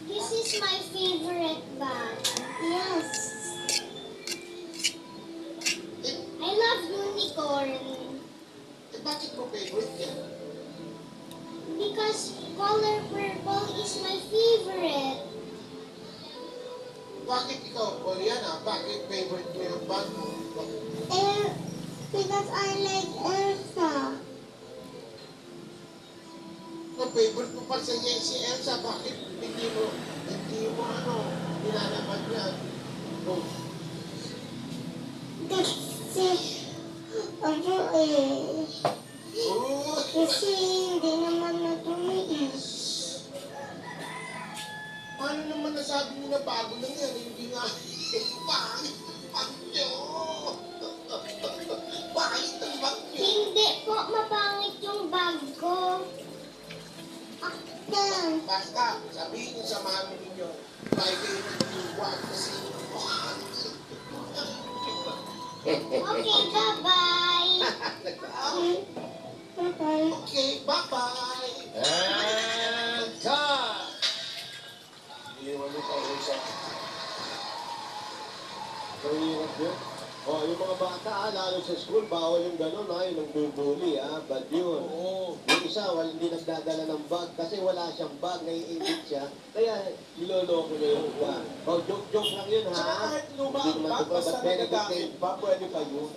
This is my favorite bag. Yes. I love unicorn. Bakit mo favorite yan? Because color purple is my favorite. Bakit ikaw, Poliana? Bakit favorite mo yung bag mo? Because I like Elsa. Ang favorite mo pa si Elsa, bakit hindi mo nilalaman yan? Oh. Kasi, Oh. kasi hindi naman natumiis. Paano naman nasabi mo na bago lang yan? Hindi nga. Pangit ang bag nyo. Pangit ang bag nyo. Hindi po mapangit yung bag ko. Akta. Basta, sabihin niyo sa mami ninyo, may kayo nagtiwag kasi Okay, bye-bye. Bye-bye. Okay, bye-bye. And time! Iiwan mo pa rin siya. Mahirap yun. O, yung mga bata, lalo sa school, bawal yung gano'n, yung nagbubuli, bad yun. Oo. Yung isa, hindi nagdadala ng bag kasi wala siyang bag, naiingit siya. Kaya, niloloko na yung iba. O, joke lang yun, Tsaka ha? kahit Hindi lumang naman bag, ito, basta but very good nagagamit thing. pa, pwede pa yun.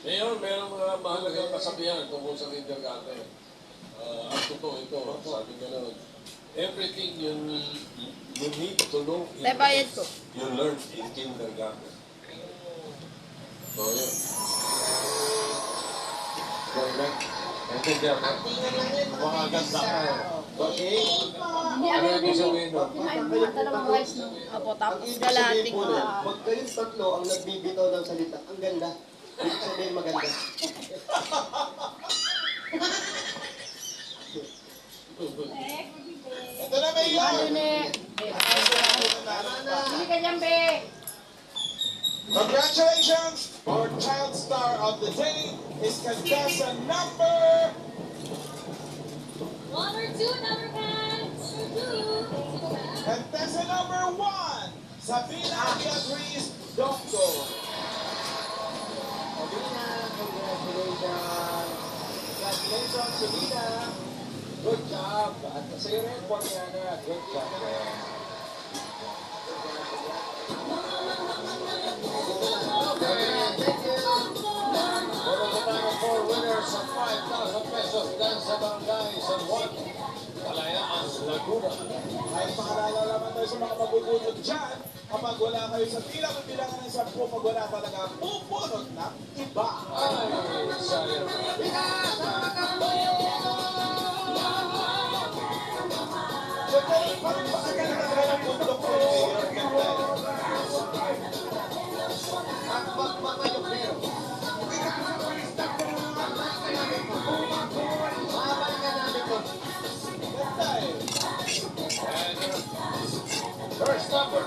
Ngayon, merong mga mahalagang kasabihan tungkol sa kindergarten. Ang totoo ito, sabi nga naman, everything you need to know in Bayad ko. you learn in kindergarten. So, yun. Correct. Naintindihan mo? Tingnan lang yan, mga Mga babies, ganda ka. Okay? Hindi, Ano ibig sabihin nun? Kinain mo nga dalawang rice, no? Opo, tapos galating. Pag kayong tatlo ang nagbibitaw ng salita, ang ganda. Ibig sabihin maganda. Ito na ba yun? Hindi ka dyan, be. Congratulations! Our child star of the day is contestant number... One or two, number pants. Contestant number 1, Sabina Beatriz Dongo. Sabina, congratulations. Congratulations, Sabina. Good job. At sa'yo rin, Poliana. Good job. Thank you. One of the final 4 winners of 5,000 pesos dahil sa barangay San Juan, Kalayaan, Laguna. Ay paalala naman tayo sa mga mabubunot dyan. Kapag wala kayo sa tila, kung bilangan ng 10, pag wala talaga, pupulot ng iba. Ay, sayang. Siyempre, parang pakaganda talaga ng mundo ko. Ang pagpapayok pero. Babalikan natin to. Ganda eh. First number,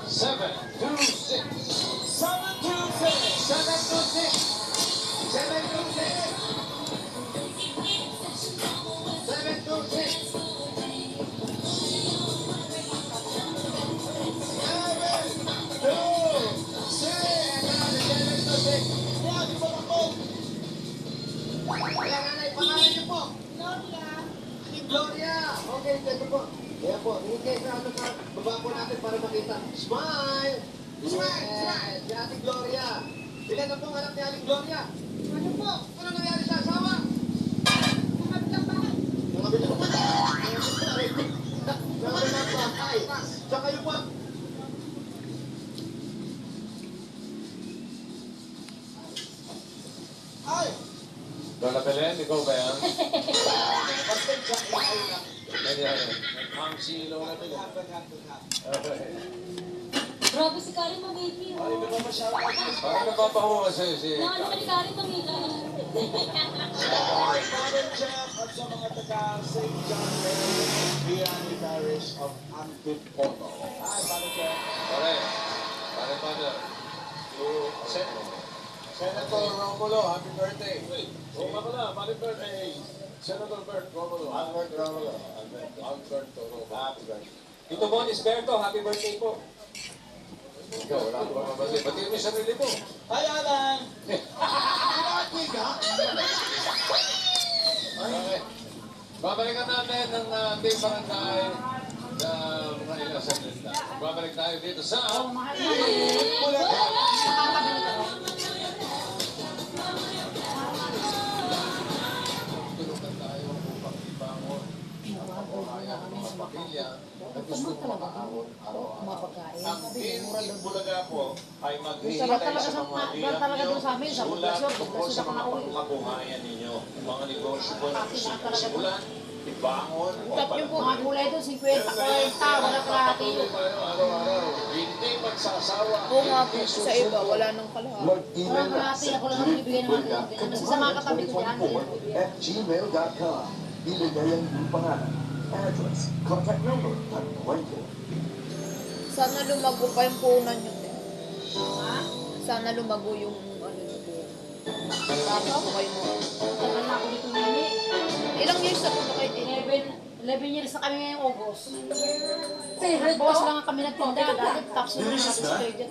726. 726. 726. 726. 726. Yan, iba ako. Kaya nanay, pangalan niyo po. Gloria. Okay, ito po. Kaya po, hindi sa ano sa baba po natin para makita. Smile! Smile, Yes, si Ate Gloria. Ilan na pong anak ni Ate Gloria? Ano po? Ano nangyari sa asawa? Nakabilang ba? Nakabili ko pa. Nakabili ko pa. Ay, sa kayo po. Ay, Lola Belen, ikaw ba yan? basta dyan, ay na. Hindi ano. Ang si Lola Belen. Okay. Grabe si Karin mamiki. Ay, di ba masyado? Parang napapahuwa sa'yo si Ano naman ni Karin mamiki? Father Jeff at sa mga taga St. John Mary Vianney Parish of Antipoto. Ay, Father Jeff. Pare, Father. Senator Romulo, happy birthday. Oo nga pala, happy birthday. Senator Bert Romulo. Albert Romulo. Albert. Alberto Romulo. Happy birthday. Tito Bonis Berto, happy birthday po. Ikaw, wala ka ba mabali? Batiin mo yung sarili mo. Hi, Alan! Okay. Babalikan natin ang ating barangay sa mga ilang saglit na. Babalik tayo dito sa... Tulungan tayo upang ibangon ang kabuhayan ng mga pamilya na gusto makaahon araw-araw. Ang Team Bulaga po ay Sarap maghihintay talaga sa sa mga ganun talaga doon sa amin, sa sulat poblasyon, tungkol sa poblasyon mga na uwi. pangkabuhayan ninyo. Mga negosyo po na Pati gusto na nyo talaga simulan, ibangon o Tap yung mga gulay doon, 50, 40, wala kalahati. Patuloy tayo araw-araw. Hindi magsasawa. Oo nga po, hindi sa iba, wala nang kalahati. Mag-email Walang kalahati, ako lang ang bibigyan ng mga ganyan. Kasi sa mga katabi ko yan, @gmail.com. Ilagay ang iyong pangalan, address, contact number, at kwento. Sana lumago pa yung puhunan nyo din. ha? Sana lumago yung ano nyo din. Bago? Okay mo. Tagal na ako dito nini. Ilang years na po na kayo din? 11 years na kami ngayong August. Favorite Bawas ko? lang kami nagtinda. Dati tapos na natin sa Virgin.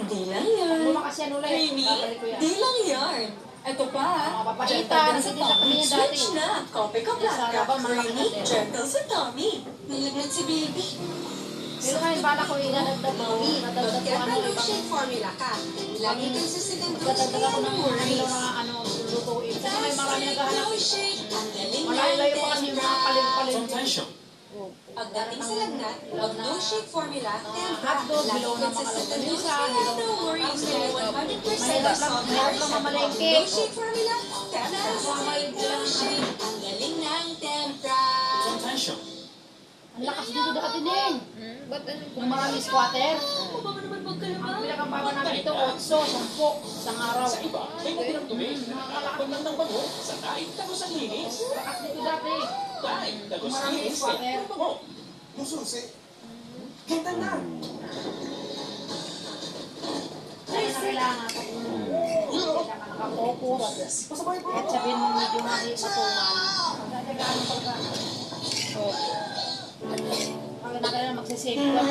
Di lang yan. Lumakas yan ulit. Creamy? Babalik ko yan. Di lang yan. Ito pa. Mga papakita, Gentle nasa sa din sa kanya Tommy. dati. Switch na. Kope ka black Sa ka. labang malaki Creamy, na din. gentle sa Tommy. Nalagnat si baby. Pero ngayon, bala ko ilalagdag ko. Madagdag ko ano, ibang shake formula ka. Lagi kang susigang dadagdag ako ng mga ano, lutuin. Kasi may marami naghahanap. shake. Ang galing Malayo pa kasi yung mga palim-palim. Pagdating sa lagnat, wag no shake formula, tempra. Hotdog, Lagi hilaw ng kang mga susigang longganisa, Kaya hilaw no worries, may 100% Mahirap salt lang mamalengke. No shake formula, tempra. No shake. Ang galing ng tempra. Ang lakas dito dati din. Ba't ano po? Kung marami squatter, Ano ba naman ang magkalama? pinakababa namin ito, 8, 10, isang araw. May natirang dumi. Nakakalakot lang ng bago. Sa kahit tapos ang linis. Lakas dito dati. Kahit Kung tapos ang marami linis. squatter. Ang bago. Yung susi. Kita na. Kaya na kailangan ko kung nakapokus. At sabihin mo medyo matungan. Magdadagaan mo pagka. Kaya na kailangan magsisave ka.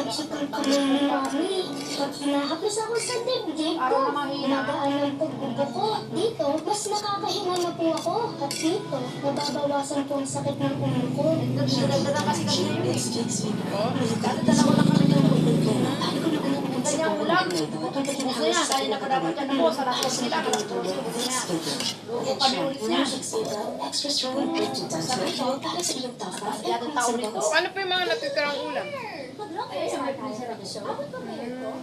Pag nakapis ako sa dibdib ko, Araw na mahina. nagaan ang pagbubo ko. Dito, mas nakakahinga na po ako. At dito, nababawasan po ang sakit ng ulo ko. Nagdadagan kasi kami na yun eh. Dati dalawa lang kami ng kanyang ulam. Gusto niya, kaya na pa dapat yan ako. Sa lakas nila, gusto niya. Luto kami ulit niya. Sabi ko, yatong taon nito. Ano po yung mga natitirang ulam?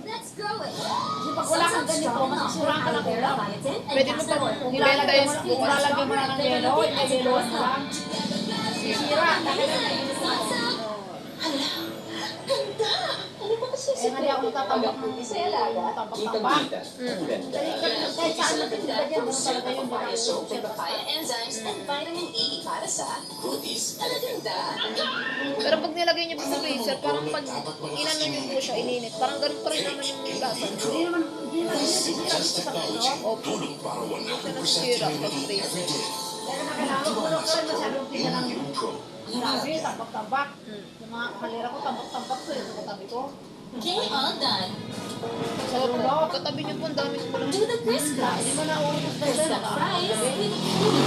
Let's grow it. Kasi pag wala kang ganito, masisiraan ka ng ulam. Pwede mo pa ibenta yung Kung lalagyan mo na ng yelo, yeloan mo lang. Sisira. Eh, hindi ako tatambak ng tambak-tambak. Kitang-kita. Kahit saan natin sila dyan, ano talaga yun, enzymes and vitamin E para sa cookies. Alaganda. Pero pag nilagay niyo po sa freezer, parang pag inano niyo po siya, ininit, parang ganun pa rin naman yung lasa. Hindi naman nasisira dito sa ano. Opo. Hindi siya nasisira pag freezer. Kaya na kailangan ko lang masyadong pisa ng grabe, tambak-tambak. Yung mga kalera ko, tambak-tambak ko eh, sa katabi ko. Okay, all done. Sa loob, katabi niyo po, ang dami ko lang. Do the crisp crust. Hindi mo na ulit sa Crisp fries with creamy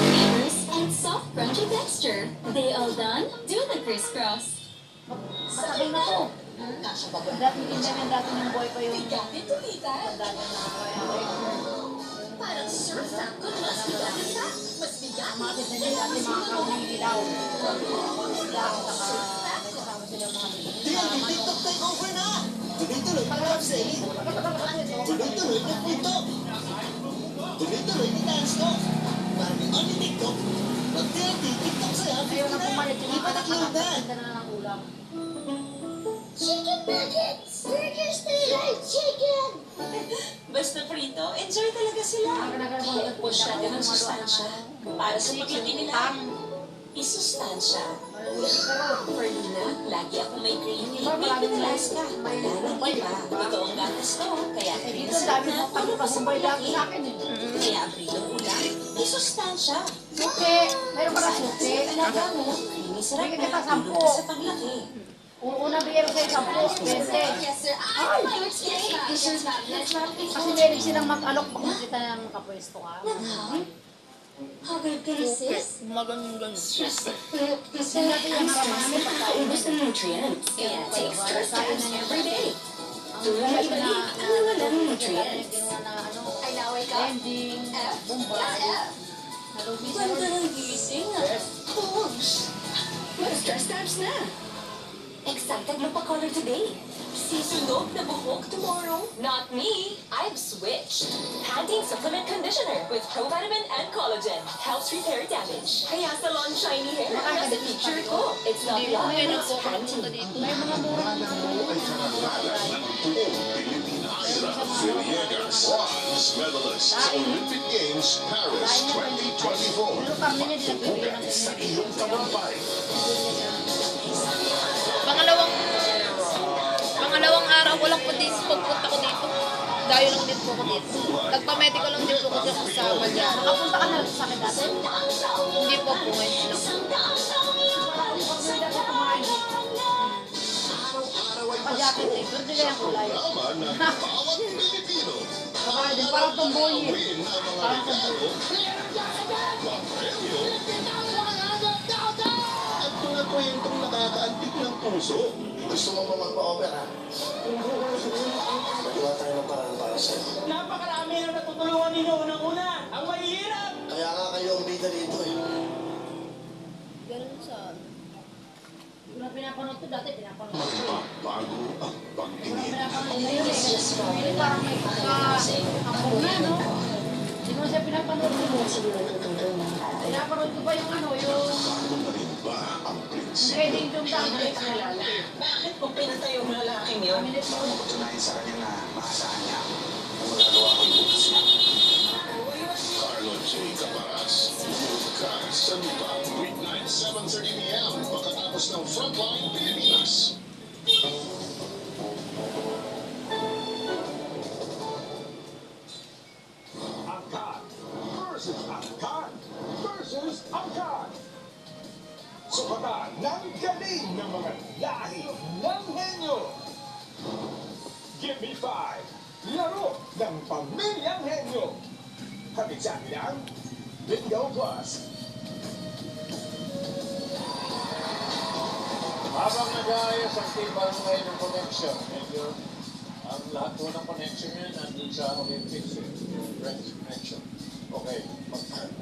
flavors and soft crunchy texture. They all done? Do the crisscross. Matagal na to. Dati hindi namin dati ng boy pa yung Dito, tita. dati na kaya. Parang surf tank ko mas bigat isa. Mas bigat. Mga tita niya dati mga kauning ilaw. Isda, saka may kasama sila mga TikTok takeover na! Tuloy-tuloy pa lang sa Tuloy-tuloy na punto! Tuloy-tuloy ni dance ko! Para may on TikTok, mag-TikTok sa'yo, Ayaw na pumalit yung mga anak Ipataklang na! na ng ulam. Chicken nuggets! Burgers fried chicken! Basta prito, enjoy talaga sila. Masyado ng sustansya. Para sa pagkain nila. Isustansya. Ferlina, lagi ako may creamy. May pinlas ka. Wala nang iba. Ito ang gatas ko. Kaya Dito dami mo kami pasumbay dati sa akin eh. Kaya ang pritong ulam, isustansya. Suki. Meron ka na suki. Alaga mo, linis sarap Bigyan na kita 10. tulong sa paglaki. Kung una bigyan ko sa'yo 10, 20. Yes, sir. Ay, yes, ma'am. Yes, ma'am. Kasi meron silang mag-alok pag nakita ng kapwesto ka. Hagad ka na, sis. Magandang. Kasi natin yung harapan namin pagkain. Ubus ng nutrients. Kaya take stir Kain na fries niya every day. Tulad Tulad na na ang walang nutrients. ginawa na ano, I now wake up. ending, bombay, nalubi sa Ganda ng gising ah. Push! Mag-stress times na. Excited magpa-color today. Sisunog na buhok tomorrow. Not me. I've switched. Pantene Supplement Conditioner with Provitamin and Collagen. Helps repair damage. Kaya salon shiny hair ang nasa picture ko. It's not Hindi mo long, kayo it's nagpupunta Pantene. dito. may mga murang Phil Yeager, bronze medalist sa Olympic Games, Paris 2024. lupang niya dinabibigyan ng Sa ganyan. iyong tagumpay. Pangalawang araw ko lang po dito, pagpunta ko dito. Dayo lang din po ko dito. Nagpa-medical lang din po ko dito sa Malyana. Nakapunta ka na lang sa akin dati? Hindi po po ngayon lang. Araw-araw ay Pa-jacket eh, pero di kaya kulay. laman ng bawat Pilipino. Baka din, parang tumboy eh. Win ang mga regalo, mapremyo, at mga kwentong nakakaantig ng puso. Gusto mo ba magpa-opera? Magawa tayo ng parang para sa'yo. Napakarami na natutulungan ninyo unang-una. Ang mahihirap. Kaya nga kayo ang bida dito eh. Ganun sa... Yung pinapanood ko dati, pinapanood ko. Bago ang pagtingin. Pinapanood ko yun eh. Hindi parang may pagka-ampong na, no? Hindi mo siya pinapanood ko. Pinapanood ko ba yung ano, yung Bago pa rin ba ang prinsipyo? trading yung dati? Bakit mo pinatay yung lalaking yun? Patunayan sa kanya na maasahan niya na magagawa ko yung bukas niya. Carlo J. Caparas, Lucas Sanipa, weeknight 7:30 p.m. Pagkatapos ng Frontline Pilipinas. Angkat versus Angkat versus Angkat. Sukatan ng galing ng mga lahi ng henyo. Give me 5. Laro ng Pamilyang Henyo. Hatid sa akin ang Bingo Plus. Habang nag-aayos ang tibang ngayon ng connection, medyo ang lahat po ng connection yan nandun sa Olympics, yung French connection. Okay,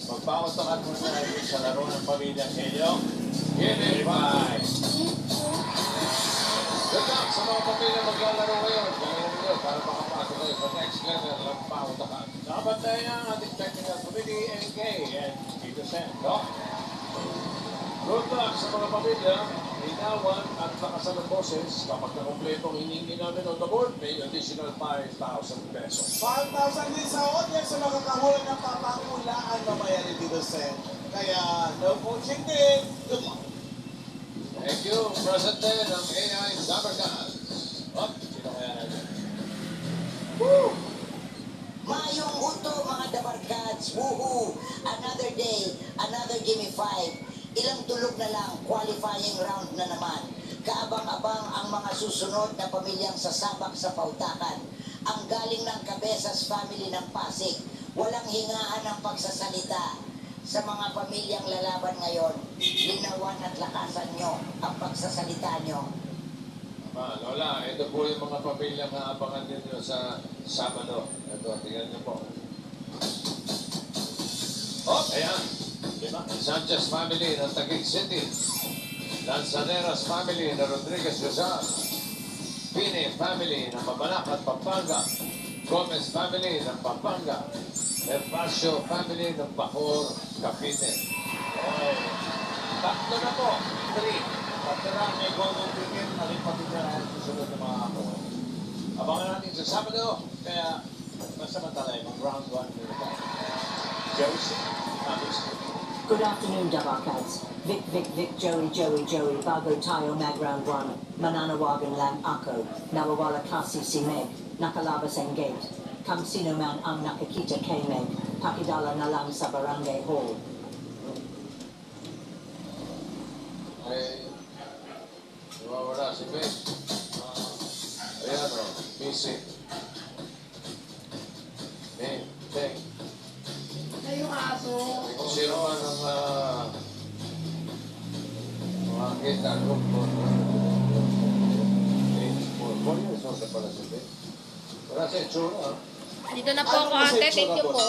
magpakatakan muna tayo sa laro ng pamilyang Henyo. Give 5! Good luck sa mga pamilya maglalaro ngayon. Galing nyo para makapasok kayo sa next level ng pautakan. Nakabantay na ang ating technical committee, NK, and Tito Sen. Good luck sa mga pamilya. Inawan at lakasan ng boses. Kapag nakompletong hiningi namin on the board, may additional 5,000 pesos. 5,000 din sa audience sa makakahula ng papakulaan mamaya ni Tito Sen. Kaya, no coaching din. Good luck. Thank you, President ng AI Zabergas. Up, sino kaya natin? Mayong uto mga dabarkads, woohoo! Another day, another gimme 5. Ilang tulog na lang, qualifying round na naman. Kaabang-abang ang mga susunod na pamilyang sasabak sa pautakan. Ang galing ng Cabezas family ng Pasig. Walang hingaan ng pagsasalita. Sa mga pamilyang lalaban ngayon, linawan at lakasan nyo ang pagsasalita nyo. Lola, ito po yung mga pamilyang naabangan ninyo sa Sabado. Ito, tingnan niyo po. Oh, ayan. Diba? Sanchez family ng Taguig City. Lanzaneras family ng Rodriguez Rizal. Pine family ng Mabanacat, Pampanga. Gomez family ng Pampanga. Herbacio family ng Bacor, Cavite. Okay. Tatlo na po. 3. Pagkara may golden ticket, nalipatin niya ang susunod ng mga ako. Abangan natin sa Sabado, kaya masamantala yung round 1 nila tayo. Josie, Thomas. Good afternoon, Dabarkads. Vic, Joey, Bago tayo mag round 1. Mananawagan lang ako. Nawawala kasi si Meg. Nakalabas ang gate. Kung sino man ang nakikita kay Meg, pakidala na lang sa barangay hall. Nawawala si Ben. Ayan o, busy. Ben, Ben. Na yung aso. Kung sino man ang makakita, look for years old na pala si Ben. Wala sa itsura. Dito na po ako ate. Thank you po.